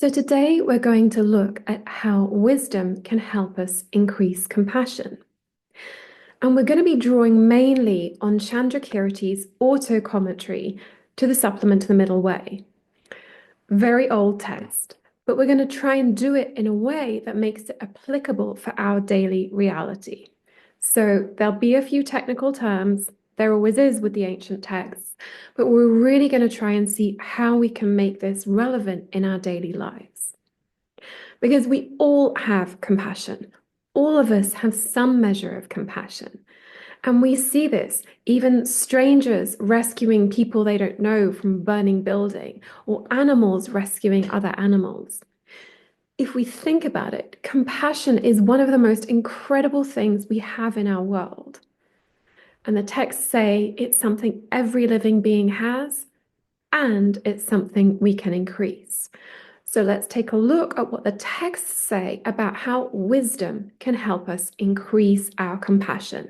So today we're going to look at how wisdom can help us increase compassion. And we're going to be drawing mainly on Chandrakirti's auto commentary to the supplement to the Middle Way. Very old text, but we're going to try and do it in a way that makes it applicable for our daily reality. So there'll be a few technical terms. There always is with the ancient texts, but we're really going to try and see how we can make this relevant in our daily lives. Because we all have compassion. All of us have some measure of compassion. And we see this, even strangers rescuing people they don't know from a burning building, or animals rescuing other animals. If we think about it, compassion is one of the most incredible things we have in our world. And the texts say it's something every living being has, and it's something we can increase. So let's take a look at what the texts say about how wisdom can help us increase our compassion.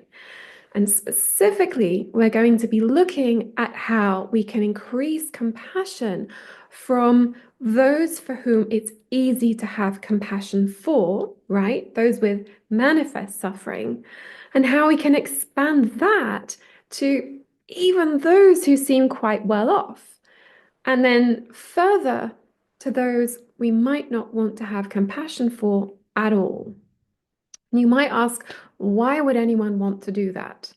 And specifically, we're going to be looking at how we can increase compassion from those for whom it's easy to have compassion for, right? Those with manifest suffering, and how we can expand that to even those who seem quite well off. And then further to those we might not want to have compassion for at all. You might ask, why would anyone want to do that?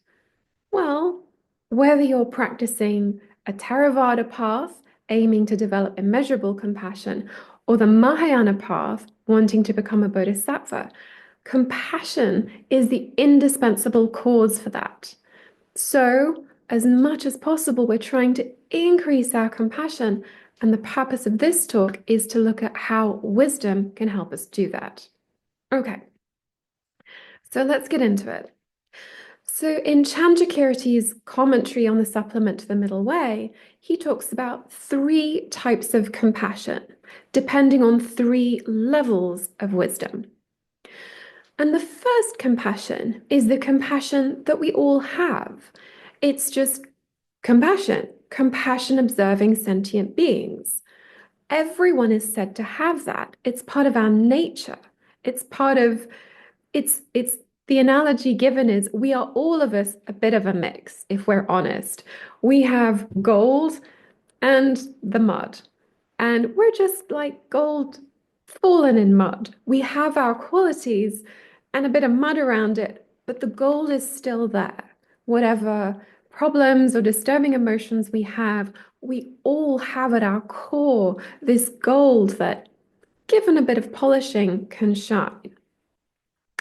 Well, whether you're practicing a Theravada path, aiming to develop immeasurable compassion, or the Mahayana path, wanting to become a bodhisattva, compassion is the indispensable cause for that. So, as much as possible, we're trying to increase our compassion, and the purpose of this talk is to look at how wisdom can help us do that. Okay, so let's get into it. So, in Chandrakirti's commentary on the supplement to the Middle Way, he talks about three types of compassion, depending on three levels of wisdom. And the first compassion is the compassion that we all have. It's just compassion observing sentient beings. Everyone is said to have that. It's part of our nature. It's part of, it's the analogy given is we are all of us a bit of a mix, if we're honest. We have gold and the mud. And we're just like gold fallen in mud. We have our qualities and a bit of mud around it, but the gold is still there. Whatever problems or disturbing emotions we have, we all have at our core this gold that, given a bit of polishing, can shine.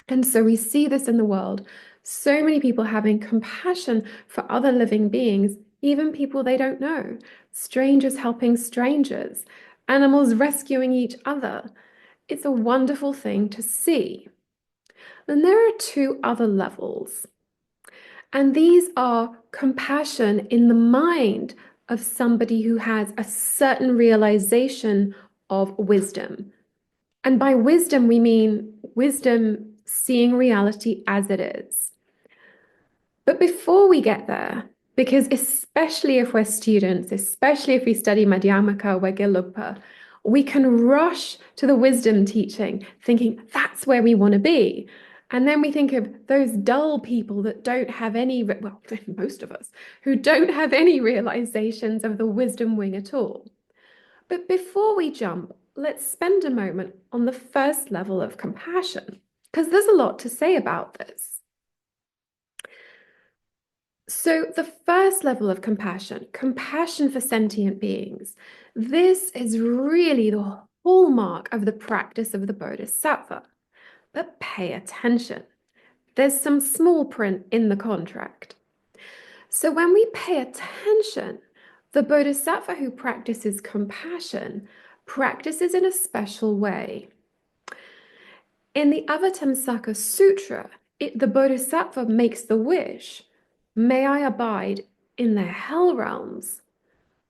And so we see this in the world. So many people having compassion for other living beings, even people they don't know, strangers helping strangers, animals rescuing each other. It's a wonderful thing to see. Then there are two other levels, and these are compassion in the mind of somebody who has a certain realization of wisdom. And by wisdom, we mean wisdom seeing reality as it is. But before we get there, because especially if we're students, especially if we study Madhyamaka or Gelupa, we can rush to the wisdom teaching, thinking that's where we want to be. And then we think of those dull people that don't have any, well, most of us, who don't have any realizations of the wisdom wing at all. But before we jump, let's spend a moment on the first level of compassion, because there's a lot to say about this. So the first level of compassion, compassion for sentient beings, this is really the hallmark of the practice of the Bodhisattva. But pay attention. There's some small print in the contract. So when we pay attention, the Bodhisattva who practices compassion practices in a special way. In the Avatamsaka Sutra, the Bodhisattva makes the wish, may I abide in the hell realms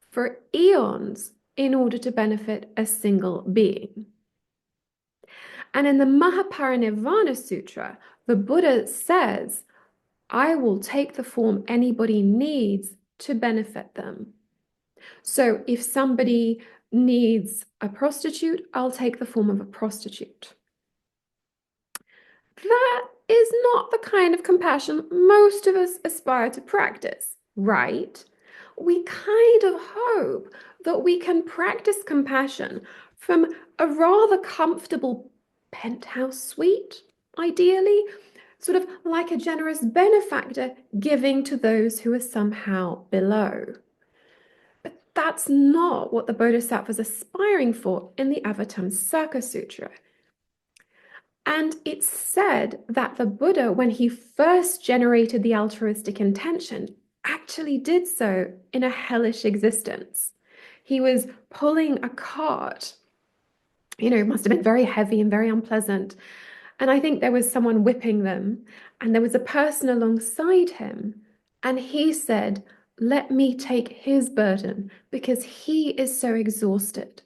for eons in order to benefit a single being. And in the Mahaparinirvana Sutra, the Buddha says, I will take the form anybody needs to benefit them. So if somebody needs a prostitute, I'll take the form of a prostitute. That is not the kind of compassion most of us aspire to practice, right? We kind of hope that we can practice compassion from a rather comfortable penthouse suite, ideally, sort of like a generous benefactor giving to those who are somehow below. But that's not what the Bodhisattva is aspiring for in the Avatamsaka Sutra. And it's said that the Buddha, when he first generated the altruistic intention, actually did so in a hellish existence. He was pulling a cart, it must have been very heavy and very unpleasant. And I think there was someone whipping them, and there was a person alongside him. And he said, "Let me take his burden because he is so exhausted."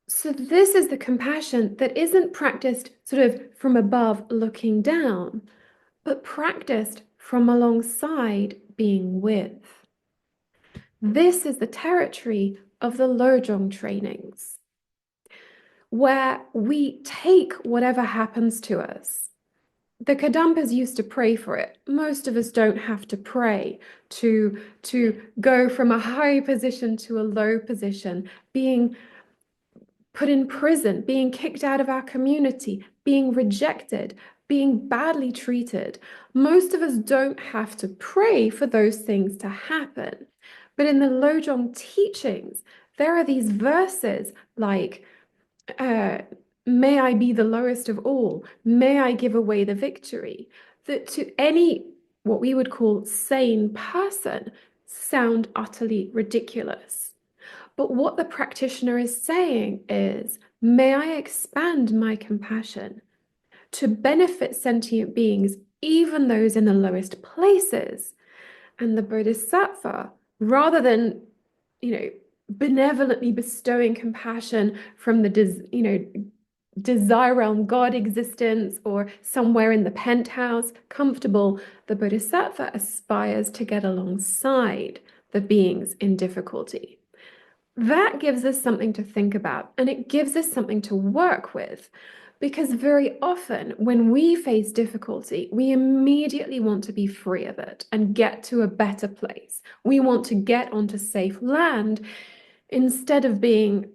So, this is the compassion that isn't practiced sort of from above looking down, but practiced from alongside being with. This is the territory of the Lojong trainings, where we take whatever happens to us. The Kadampas used to pray for it. Most of us don't have to pray to go from a high position to a low position, being put in prison, being kicked out of our community, being rejected, being badly treated. Most of us don't have to pray for those things to happen. But in the Lojong teachings, there are these verses like, may I be the lowest of all, may I give away the victory, that to any, what we would call sane person, sound utterly ridiculous. But what the practitioner is saying is, may I expand my compassion to benefit sentient beings, even those in the lowest places. And the Bodhisattva, rather than, benevolently bestowing compassion from the, desire realm, God existence, or somewhere in the penthouse, comfortable, the Bodhisattva aspires to get alongside the beings in difficulty. That gives us something to think about, and it gives us something to work with, because very often when we face difficulty, we immediately want to be free of it and get to a better place. We want to get onto safe land instead of being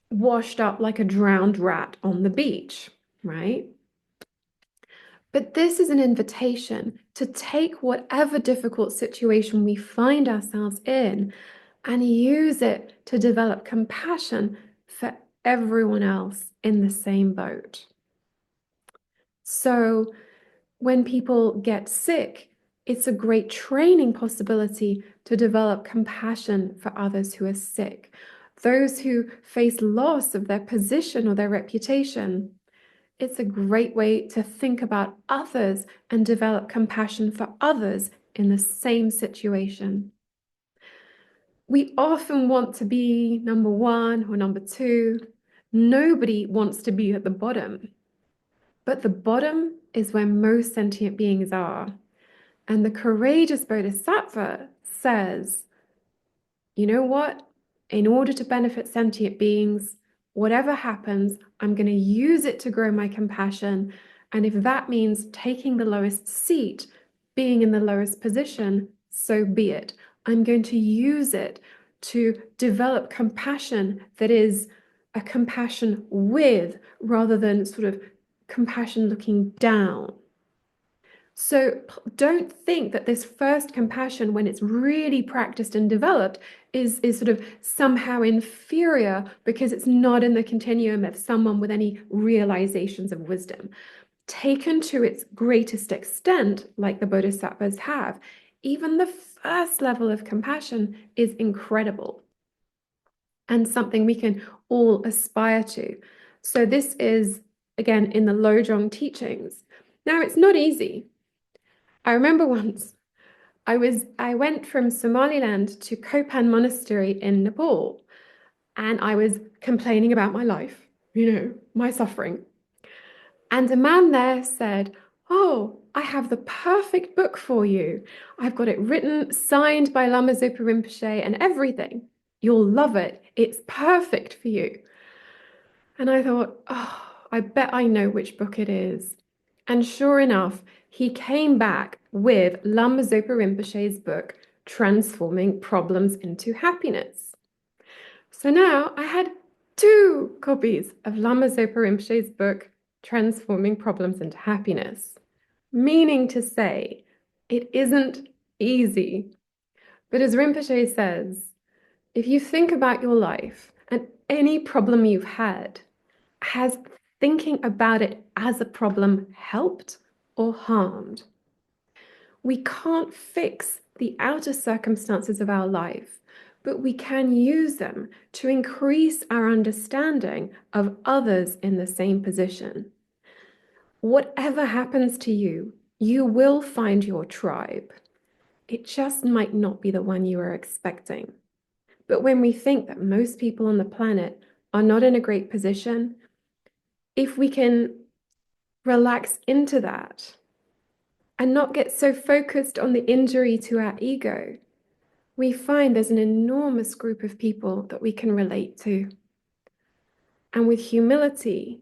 washed up like a drowned rat on the beach, right? But this is an invitation to take whatever difficult situation we find ourselves in and use it to develop compassion for everyone else in the same boat. So when people get sick, it's a great training possibility to develop compassion for others who are sick. Those who face loss of their position or their reputation, it's a great way to think about others and develop compassion for others in the same situation. We often want to be number one or number two. Nobody wants to be at the bottom. But the bottom is where most sentient beings are. And the courageous Bodhisattva says, you know what? In order to benefit sentient beings, whatever happens, I'm going to use it to grow my compassion. And if that means taking the lowest seat, being in the lowest position, so be it. I'm going to use it to develop compassion that is a compassion with, rather than sort of compassion looking down. So don't think that this first compassion, when it's really practiced and developed, is sort of somehow inferior because it's not in the continuum of someone with any realizations of wisdom. Taken to its greatest extent, like the Bodhisattvas have, even the first level of compassion is incredible and something we can all aspire to. So this is, again, in the Lojong teachings. Now, it's not easy. I remember once I went from Somaliland to Kopan Monastery in Nepal, and I was complaining about my life, my suffering. And a man there said, "Oh, I have the perfect book for you. I've got it written, signed by Lama Zopa Rinpoche and everything. You'll love it. It's perfect for you." And I thought, "Oh, I bet I know which book it is." And sure enough, he came back with Lama Zopa Rinpoche's book, Transforming Problems into Happiness. So now I had two copies of Lama Zopa Rinpoche's book, Transforming Problems into Happiness, meaning to say it isn't easy. But as Rinpoche says, if you think about your life and any problem you've had, has thinking about it as a problem helped or harmed? We can't fix the outer circumstances of our life, but we can use them to increase our understanding of others in the same position. Whatever happens to you, you will find your tribe. It just might not be the one you are expecting. But when we think that most people on the planet are not in a great position, if we can relax into that and not get so focused on the injury to our ego, we find there's an enormous group of people that we can relate to. And with humility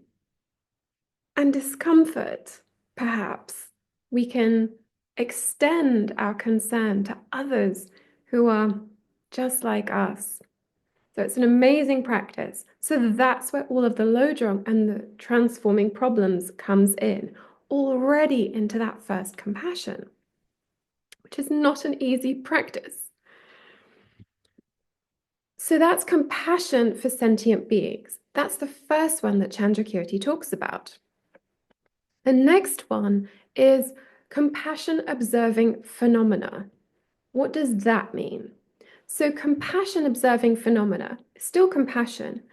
and discomfort, perhaps, we can extend our concern to others who are just like us. So it's an amazing practice. So that's where all of the Lodrong and the transforming problems comes in, already into that first compassion, which is not an easy practice. So that's compassion for sentient beings. That's the first one that Chandrakirti talks about. The next one is compassion observing phenomena. What does that mean? So compassion observing phenomena, still compassion,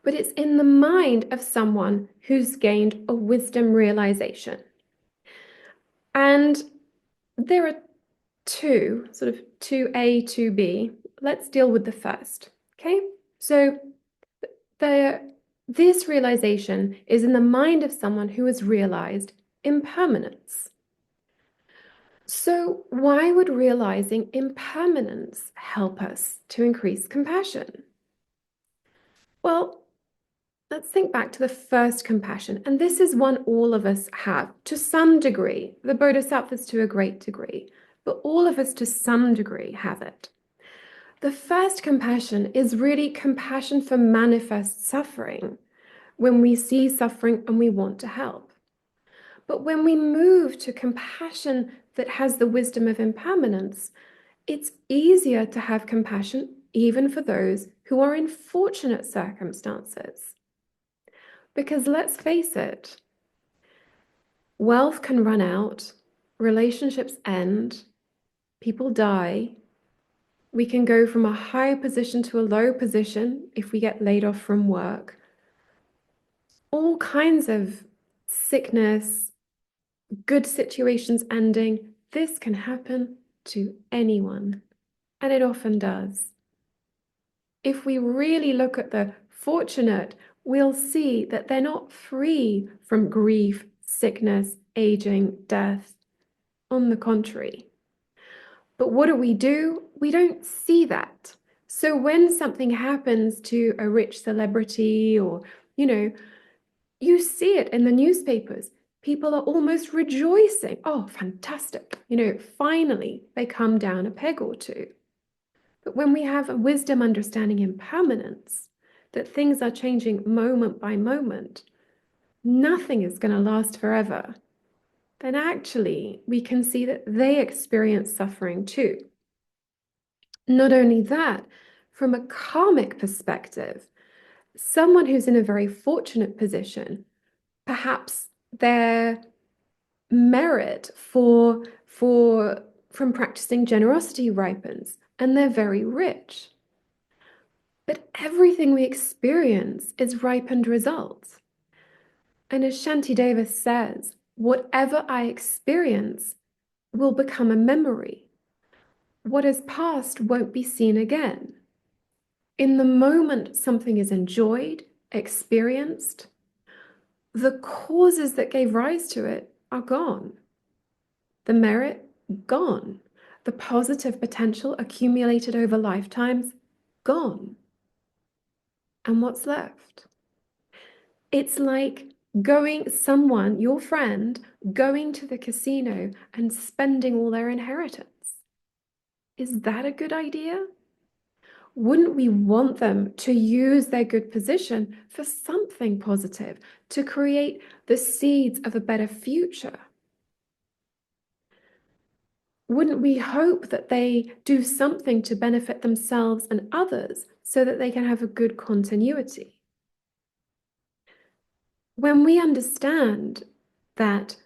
but it's in the mind of someone who's gained a wisdom realization. And there are two, sort of 2A, 2B. Let's deal with the first. Okay? So this realization is in the mind of someone who has realized impermanence. So, why would realizing impermanence help us to increase compassion? Well, let's think back to the first compassion, and this is one all of us have to some degree, the bodhisattvas to a great degree, but all of us to some degree have it. The first compassion is really compassion for manifest suffering, when we see suffering and we want to help. But when we move to compassion that has the wisdom of impermanence, it's easier to have compassion even for those who are in fortunate circumstances. Because let's face it, wealth can run out, relationships end, people die. We can go from a high position to a low position if we get laid off from work. All kinds of sickness, good situations ending. This can happen to anyone, and it often does. If we really look at the fortunate, we'll see that they're not free from grief, sickness, aging, death. On the contrary. But what do? We don't see that. So when something happens to a rich celebrity or, you see it in the newspapers. People are almost rejoicing. Oh, fantastic. Finally, they come down a peg or two. But when we have a wisdom understanding impermanence, that things are changing moment by moment, nothing is going to last forever, then actually we can see that they experience suffering too. Not only that, from a karmic perspective, someone who's in a very fortunate position, perhaps their merit from practicing generosity ripens and they're very rich. But everything we experience is ripened results. And as Shantideva says, whatever I experience will become a memory. What is past won't be seen again. In the moment something is enjoyed, experienced, the causes that gave rise to it are gone. The merit, gone. The positive potential accumulated over lifetimes, gone. And what's left? It's like someone, your friend, going to the casino and spending all their inheritance. Is that a good idea? Wouldn't we want them to use their good position for something positive, to create the seeds of a better future? Wouldn't we hope that they do something to benefit themselves and others so that they can have a good continuity? When we understand that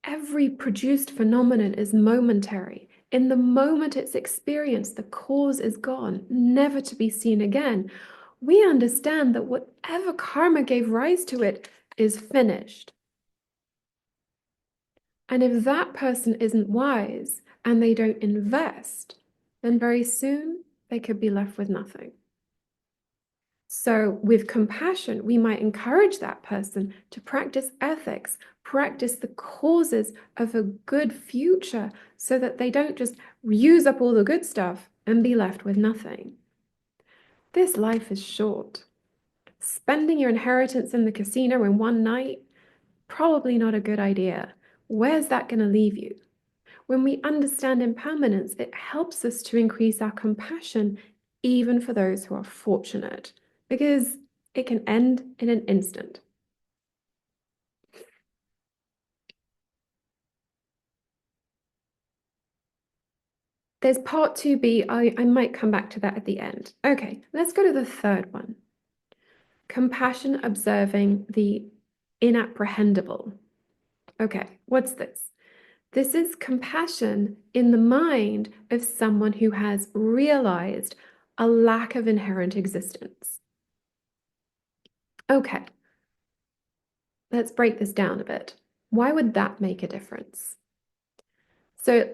every produced phenomenon is momentary, in the moment it's experienced, the cause is gone, never to be seen again, we understand that whatever karma gave rise to it is finished. And if that person isn't wise and they don't invest, then very soon they could be left with nothing. So, with compassion, we might encourage that person to practice ethics, practice the causes of a good future so that they don't just use up all the good stuff and be left with nothing. This life is short. Spending your inheritance in the casino in one night, probably not a good idea. Where's that going to leave you? When we understand impermanence, it helps us to increase our compassion even for those who are fortunate, because it can end in an instant. There's part 2b. I might come back to that at the end. Okay, let's go to the third one. Compassion observing the inapprehendable. Okay, what's this? This is compassion in the mind of someone who has realized a lack of inherent existence. Okay, let's break this down a bit. Why would that make a difference? So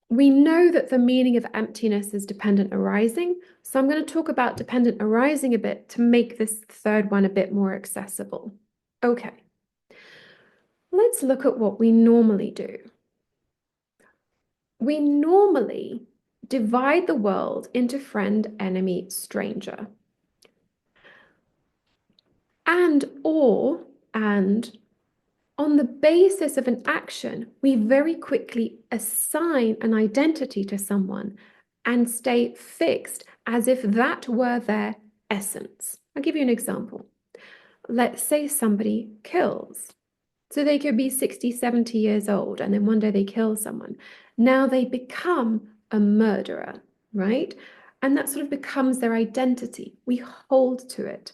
we know that the meaning of emptiness is dependent arising. So I'm going to talk about dependent arising a bit to make this third one a bit more accessible. Okay, let's look at what we normally do. We normally divide the world into friend, enemy, stranger. And on the basis of an action, we very quickly assign an identity to someone and stay fixed as if that were their essence. I'll give you an example. Let's say somebody kills. So they could be 60, 70 years old, and then one day they kill someone. Now they become a murderer, right? And that sort of becomes their identity. We hold to it.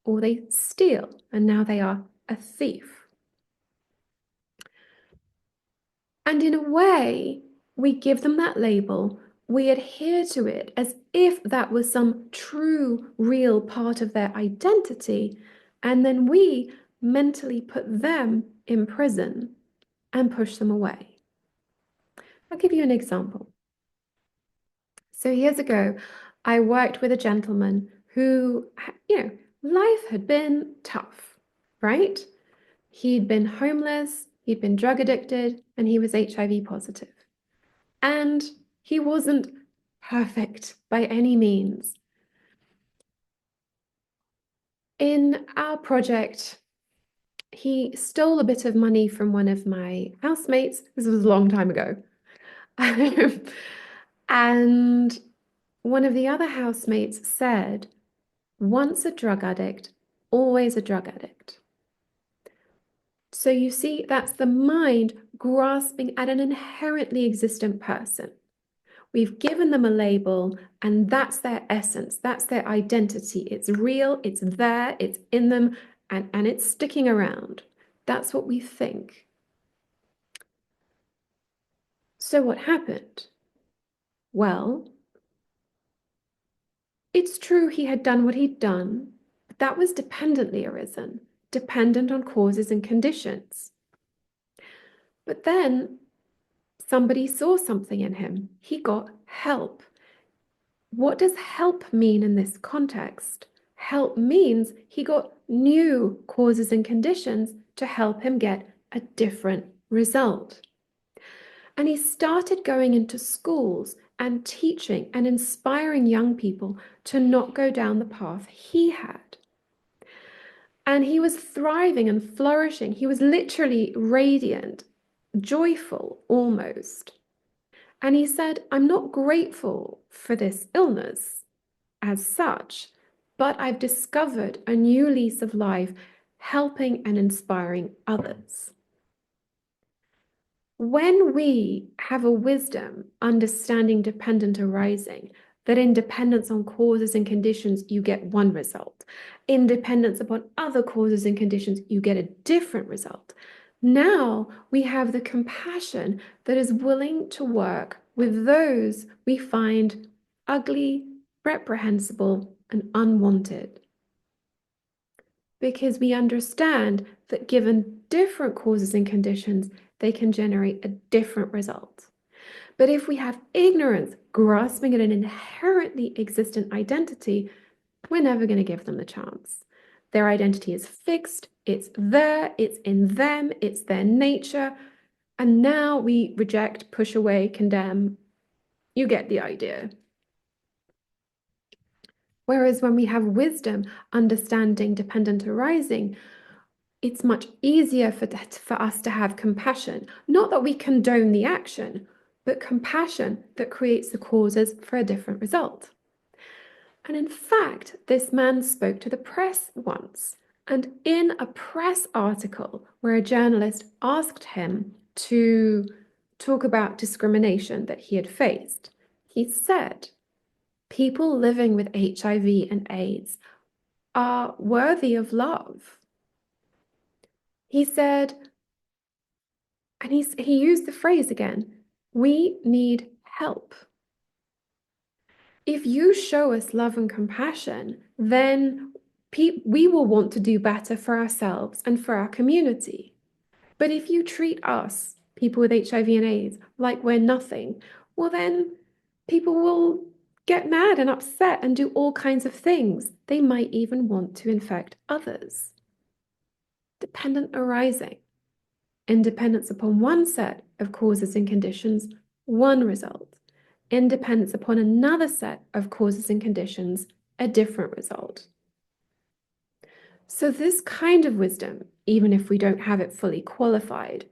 Or they steal, and now they are a thief. And in a way, we give them that label, we adhere to it as if that was some true, real part of their identity, and then we mentally put them in prison and push them away. I'll give you an example. So years ago, I worked with a gentleman who, life had been tough, right? He'd been homeless, he'd been drug addicted, and he was HIV positive. And he wasn't perfect by any means. In our project, he stole a bit of money from one of my housemates. This was a long time ago. And one of the other housemates said, once a drug addict, always a drug addict. So you see, that's the mind grasping at an inherently existent person. We've given them a label, and that's their essence, that's their identity. It's real, it's there, it's in them, and it's sticking around. That's what we think. So what happened? Well, it's true he had done what he'd done, but that was dependently arisen, dependent on causes and conditions. But then somebody saw something in him. He got help. What does help mean in this context? Help means he got new causes and conditions to help him get a different result. And he started going into schools and teaching and inspiring young people to not go down the path he had. And he was thriving and flourishing. He was literally radiant, joyful almost. And he said, I'm not grateful for this illness as such, but I've discovered a new lease of life, helping and inspiring others. When we have a wisdom, understanding dependent arising, that in dependence on causes and conditions, you get one result. In dependence upon other causes and conditions, you get a different result. Now we have the compassion that is willing to work with those we find ugly, reprehensible, and unwanted. Because we understand that given different causes and conditions, they can generate a different result. But if we have ignorance, grasping at an inherently existent identity, we're never going to give them the chance. Their identity is fixed, it's there, it's in them, it's their nature. And now we reject, push away, condemn. You get the idea. Whereas when we have wisdom, understanding, dependent arising, it's much easier for us to have compassion. Not that we condone the action, but compassion that creates the causes for a different result. And in fact, this man spoke to the press once. And in a press article where a journalist asked him to talk about discrimination that he had faced, he said, people living with HIV and AIDS are worthy of love. He said, and he used the phrase again, we need help. If you show us love and compassion, then we will want to do better for ourselves and for our community. But if you treat us, people with HIV and AIDS, like we're nothing, well, then people will get mad and upset and do all kinds of things. They might even want to infect others. Dependent arising. Independence upon one set of causes and conditions, one result. Independence upon another set of causes and conditions, a different result. So this kind of wisdom, even if we don't have it fully qualified,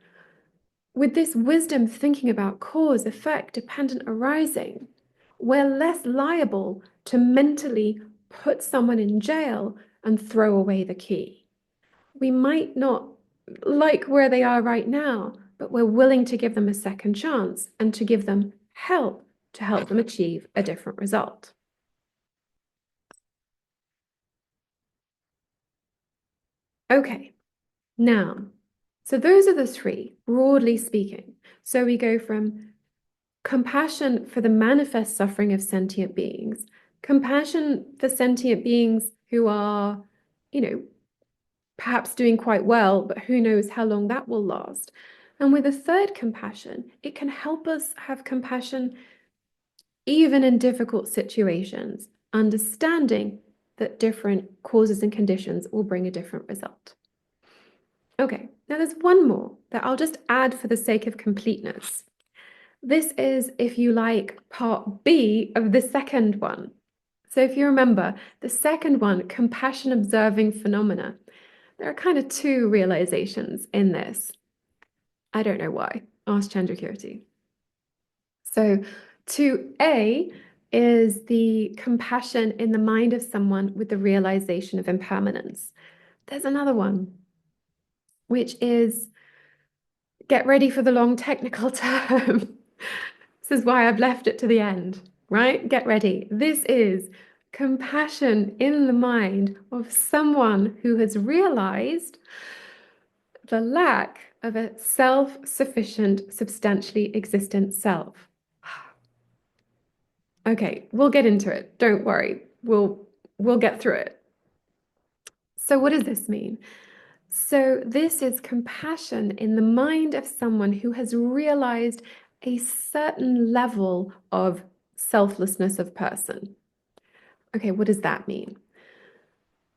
with this wisdom thinking about cause, effect, dependent arising, we're less liable to mentally put someone in jail and throw away the key. We might not like where they are right now, but we're willing to give them a second chance and to give them help to help them achieve a different result. Okay, now, so those are the three, broadly speaking. So we go from compassion for the manifest suffering of sentient beings, compassion for sentient beings who are, perhaps doing quite well, but who knows how long that will last. And with a third compassion, it can help us have compassion even in difficult situations, understanding that different causes and conditions will bring a different result. Okay, now there's one more that I'll just add for the sake of completeness. This is, if you like, part B of the second one. So if you remember, the second one, compassion observing phenomena, there are kind of two realizations in this. I don't know why. Ask Chandrakirti. So 2A is the compassion in the mind of someone with the realization of impermanence. There's another one, which is, get ready for the long technical term. This is why I've left it to the end, right? Get ready. This is compassion in the mind of someone who has realized the lack of a self-sufficient, substantially existent self. Okay, we'll get into it. Don't worry. We'll get through it. So what does this mean? So this is compassion in the mind of someone who has realized a certain level of selflessness of person. Okay, what does that mean?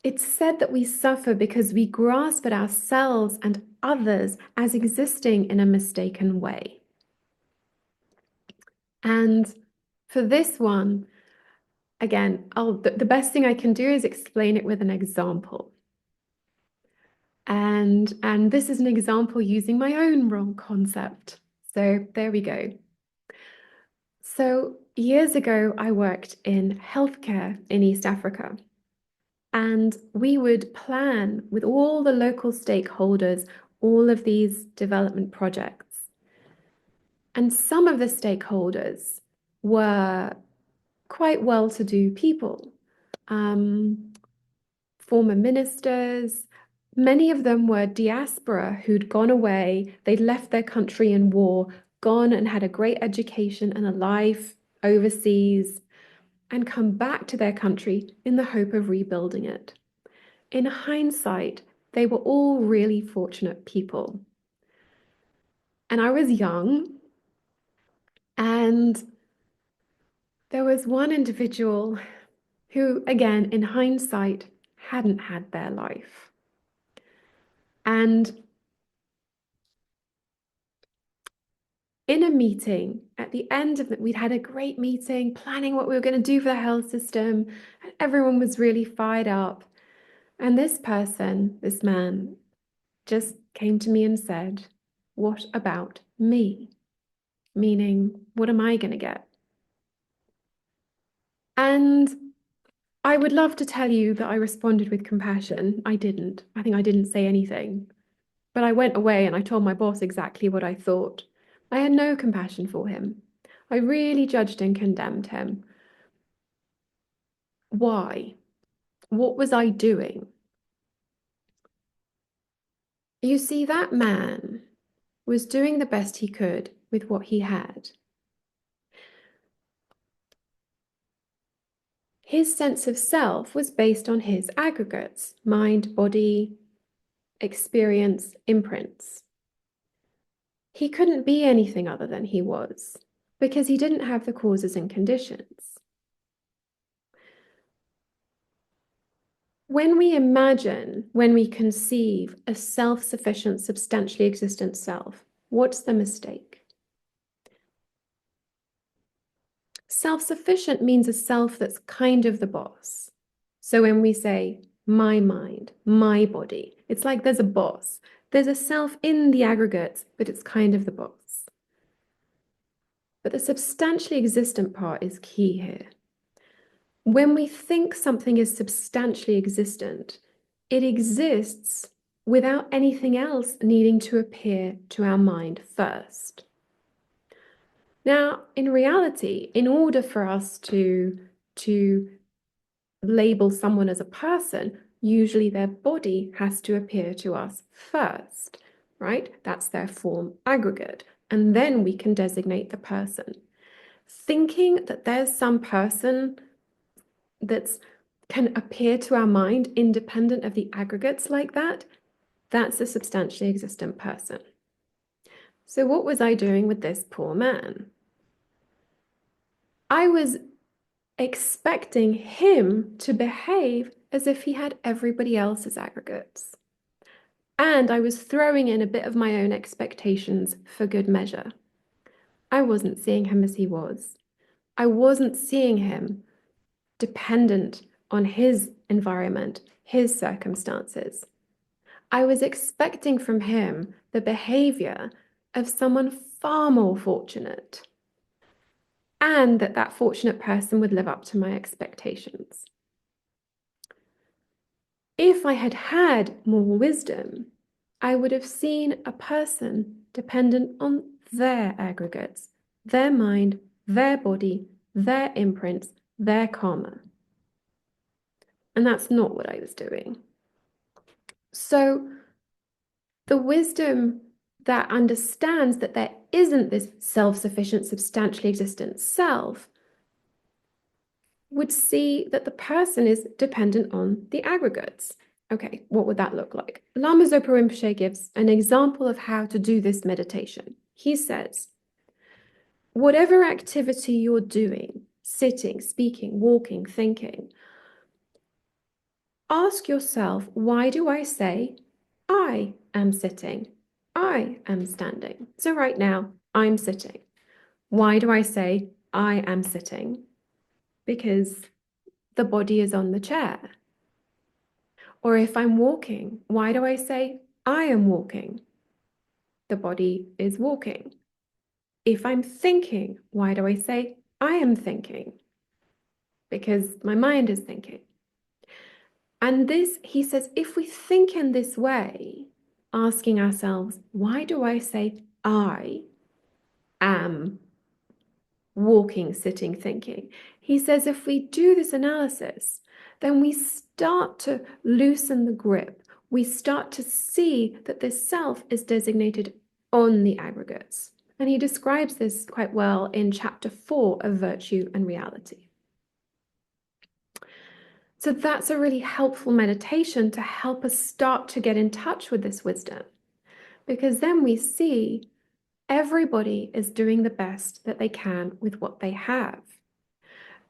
It's said that we suffer because we grasp at ourselves and others as existing in a mistaken way. And for this one, again, the best thing I can do is explain it with an example. And this is an example using my own wrong concept. So there we go. So years ago, I worked in healthcare in East Africa. And we would plan with all the local stakeholders all of these development projects. And some of the stakeholders were quite well-to-do people, former ministers. Many of them were diaspora who'd gone away. They'd left their country in war, gone and had a great education and a life overseas, and come back to their country in the hope of rebuilding it. In hindsight, they were all really fortunate people. And I was young, and there was one individual who, again, in hindsight, hadn't had their life. And in a meeting, at the end of it, we'd had a great meeting, planning what we were going to do for the health system, and everyone was really fired up. And this person, this man, just came to me and said, "What about me?" Meaning, what am I going to get? And I would love to tell you that I responded with compassion. I didn't. I think I didn't say anything. But I went away and I told my boss exactly what I thought. I had no compassion for him. I really judged and condemned him. Why? What was I doing? You see, that man was doing the best he could with what he had. His sense of self was based on his aggregates: mind, body, experience, imprints. He couldn't be anything other than he was because he didn't have the causes and conditions. When we imagine, when we conceive a self-sufficient, substantially existent self, what's the mistake? Self-sufficient means a self that's kind of the boss. So when we say my mind, my body, it's like there's a boss. There's a self in the aggregates, but it's kind of the boss. But the substantially existent part is key here. When we think something is substantially existent, it exists without anything else needing to appear to our mind first. Now, in reality, in order for us to label someone as a person, usually their body has to appear to us first, right? That's their form aggregate. And then we can designate the person. Thinking that there's some person that can appear to our mind independent of the aggregates like that, that's a substantially existent person. So what was I doing with this poor man? I was expecting him to behave as if he had everybody else's aggregates. And I was throwing in a bit of my own expectations for good measure. I wasn't seeing him as he was. I wasn't seeing him dependent on his environment, his circumstances. I was expecting from him the behavior of someone far more fortunate, and that that fortunate person would live up to my expectations. If I had had more wisdom, I would have seen a person dependent on their aggregates, their mind, their body, their imprints, their karma. And that's not what I was doing. So the wisdom that understands that there isn't this self-sufficient, substantially existent self would see that the person is dependent on the aggregates. Okay, what would that look like? Lama Zopa Rinpoche gives an example of how to do this meditation. He says, whatever activity you're doing, sitting, speaking, walking, thinking, ask yourself, why do I say I am sitting? I am standing. So right now, I'm sitting. Why do I say I am sitting? Because the body is on the chair. Or if I'm walking, why do I say I am walking? The body is walking. If I'm thinking, why do I say I am thinking? Because my mind is thinking. And this, he says, if we think in this way, asking ourselves, why do I say I am walking, sitting, thinking? He says, if we do this analysis, then we start to loosen the grip. We start to see that this self is designated on the aggregates. And he describes this quite well in chapter 4 of Virtue and Reality. So that's a really helpful meditation to help us start to get in touch with this wisdom, because then we see everybody is doing the best that they can with what they have.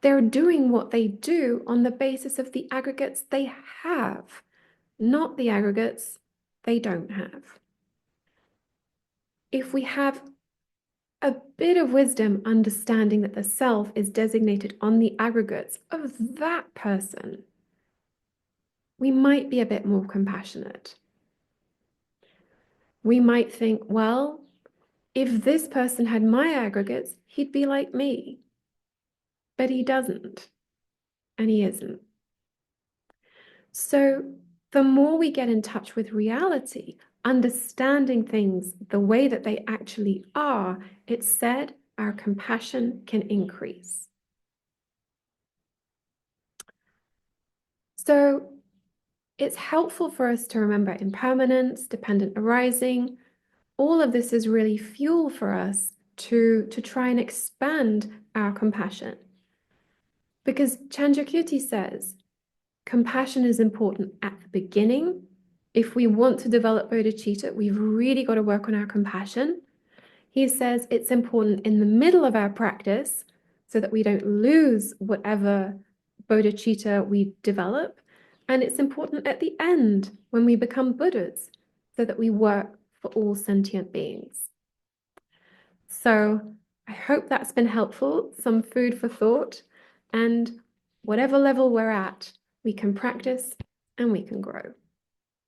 They're doing what they do on the basis of the aggregates they have, not the aggregates they don't have. If we have a bit of wisdom understanding that the self is designated on the aggregates of that person, we might be a bit more compassionate. We might think, well, if this person had my aggregates, he'd be like me. But he doesn't, and he isn't. So the more we get in touch with reality, understanding things the way that they actually are, it's said our compassion can increase. So it's helpful for us to remember impermanence, dependent arising. All of this is really fuel for us to try and expand our compassion. Because Chandrakirti says, compassion is important at the beginning. If we want to develop bodhicitta, we've really got to work on our compassion. He says it's important in the middle of our practice so that we don't lose whatever bodhicitta we develop. And it's important at the end when we become Buddhas so that we work for all sentient beings. So I hope that's been helpful, some food for thought. And whatever level we're at, we can practice and we can grow.